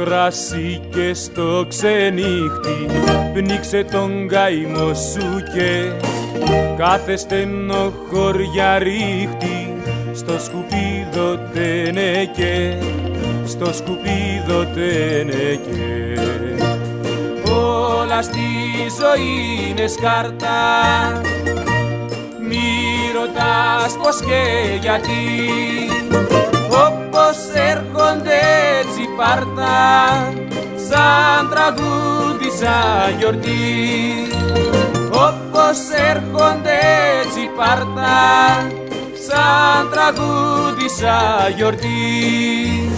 κρασί και στο ξενύχτη πνίξε τον καημό σου και κάθε στενοχώρια ρίχτη στο σκουπίδο τενεκέ, στο σκουπίδο τενεκέ. Όλα στη ζωή είναι σκάρτα, μη ρωτάς πως και γιατί, όπως έρχονται έτσι πάρτα, σαν τραγούδι σαν γιορτή. Όπως έρχονται έτσι πάρτα, σαν τραγούδι σαν γιορτή.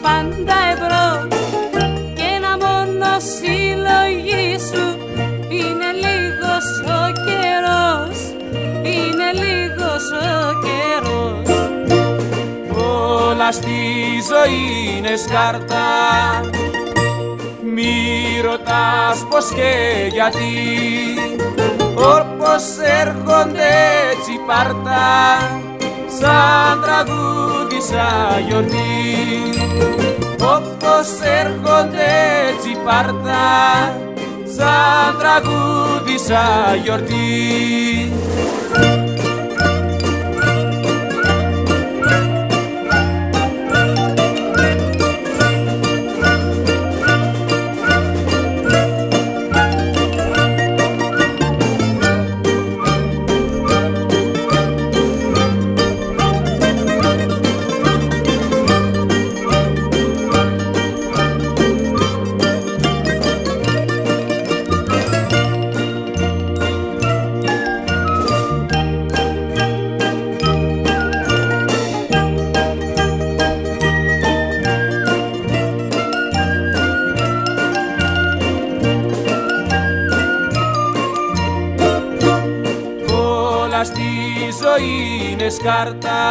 Πάντα εμπρός και ένα μόνο συλλογή σου είναι λίγος ο καιρός, είναι λίγος ο καιρός. Όλα στη ζωή είναι σκάρτα, μη ρωτάς πως και γιατί, όπως έρχονται έτσι πάρτα, σαν τραγούδι σαν γιορτή. Όπως έρχονται έτσι πάρτα, σαν τραγούδι σαν γιορτή. Στη ζωή είναι σκάρτα,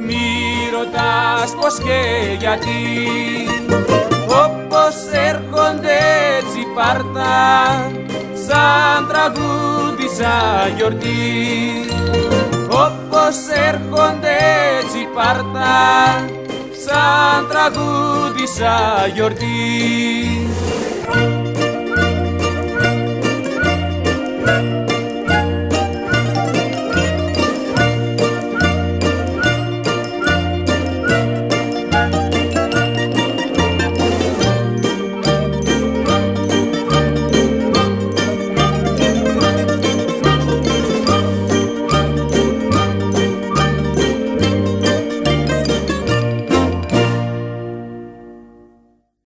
μη ρωτάς πως και γιατί, όπως έρχονται έτσι πάρτα, σαν τραγούδι σαν γιορτή. Όπως έρχονται έτσι πάρτα, σαν τραγούδι σαν γιορτή.